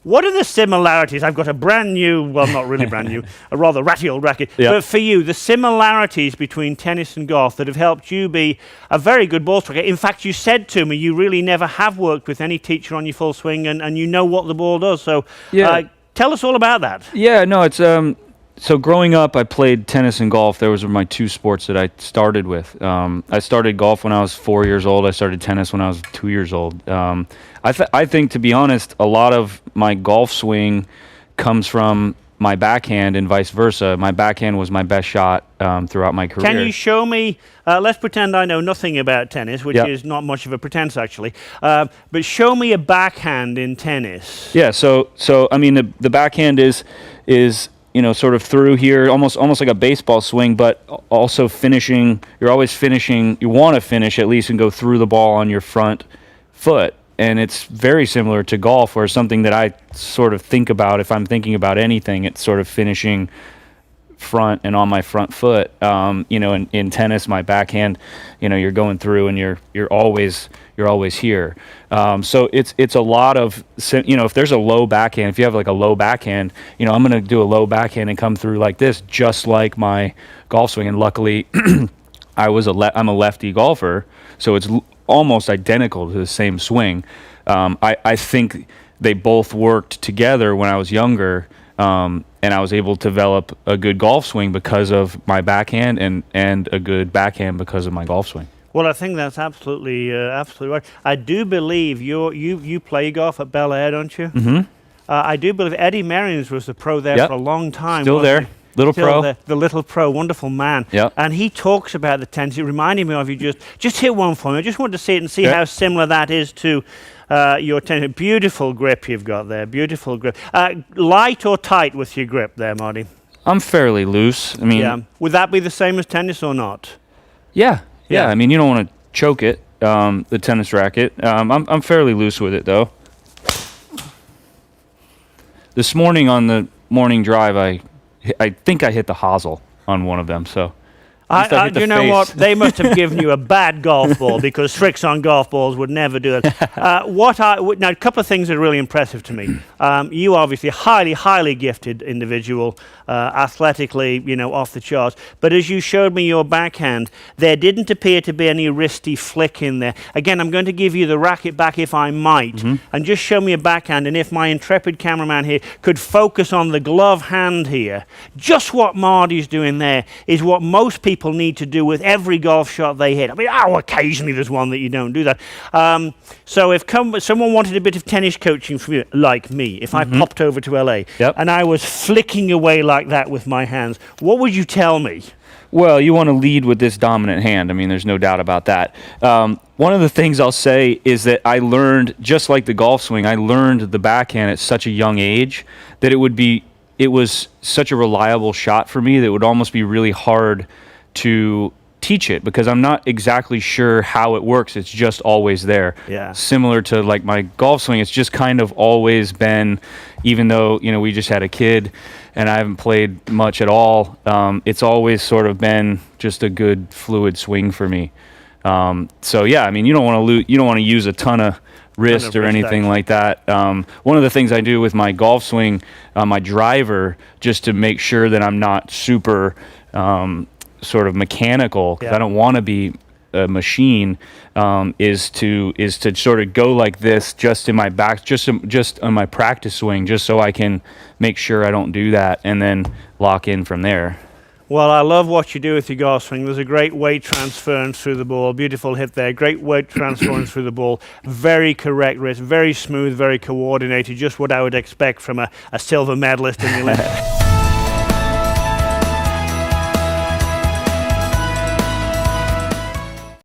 What are the similarities? I've got a brand new, well, not really brand new, a rather ratty old racket. Yeah. But for you, the similarities between tennis and golf that have helped you be a very good ball striker. In fact, you said to me you really never have worked with any teacher on your full swing, and you know what the ball does. So tell us all about that. Yeah, no, it's so growing up, I played tennis and golf. Those were my two sports that I started with. I started golf when I was 4 years old. I started tennis when I was 2 years old. I think, to be honest, a lot of my golf swing comes from my backhand and vice versa. My backhand was my best shot throughout my career. Can you show me, let's pretend I know nothing about tennis, which is not much of a pretense actually, but show me a backhand in tennis. Yeah, so I mean, the backhand is sort of through here, almost like a baseball swing, but also finishing. You're always finishing. You want to finish at least and go through the ball on your front foot. And it's very similar to golf, where something that I sort of think about if I'm thinking about anything, it's sort of finishing front and on my front foot. In tennis, my backhand, you're going through and you're always here. So it's a lot of, if there's a low backhand, if you have like a low backhand, I'm going to do a low backhand and come through like this, just like my golf swing. And luckily, I'm a lefty golfer, so it's almost identical to the same swing. I think they both worked together when I was younger, and I was able to develop a good golf swing because of my backhand and a good backhand because of my golf swing. Well, I think that's absolutely right. I do believe you play golf at Bel Air, don't you? Mm-hmm. I do believe Eddie Merriams was the pro there for a long time. Still there. Little pro. The little pro, wonderful man. Yep. And he talks about the tennis. It reminded me of you. Just hit one for me. I just wanted to see it and see how similar that is to your tennis. Beautiful grip you've got there. Beautiful grip. Light or tight with your grip there, Mardy? I'm fairly loose. I mean, would that be the same as tennis or not? Yeah. I mean, you don't want to choke it, the tennis racket. I'm fairly loose with it, though. This morning on the morning drive, I think I hit the hosel on one of them, so you know what? They must have given you a bad golf ball, because tricks on golf balls would never do that. Now, a couple of things that are really impressive to me. You obviously highly gifted individual, athletically, off the charts. But as you showed me your backhand, there didn't appear to be any wristy flick in there. Again, I'm going to give you the racket back if I might, and just show me a backhand. And if my intrepid cameraman here could focus on the glove hand here, just what Mardy's doing there is what most people need to do with every golf shot they hit. I mean, occasionally there's one that you don't do that. So if someone wanted a bit of tennis coaching from you, like me, if I popped over to LA and I was flicking away like that with my hands, what would you tell me? Well, you want to lead with this dominant hand. I mean, there's no doubt about that. One of the things I'll say is that I learned, just like the golf swing, I learned the backhand at such a young age that it was such a reliable shot for me that it would almost be really hard to teach it, because I'm not exactly sure how it works. It's just always there. Yeah. Similar to like my golf swing, it's just kind of always been, even though, we just had a kid and I haven't played much at all, it's always sort of been just a good fluid swing for me. So yeah, I mean, you don't want to use a ton of wrist or anything like that. One of the things I do with my golf swing, my driver, just to make sure that I'm not super sort of mechanical, because I don't want to be a machine, is to sort of go like this just in my back, just on my practice swing, just so I can make sure I don't do that, and then lock in from there. Well, I love what you do with your golf swing. There's a great weight transference through the ball. Beautiful hit there. Great weight transference through the ball. Very correct wrist. Very smooth, very coordinated. Just what I would expect from a silver medalist in the Olympics.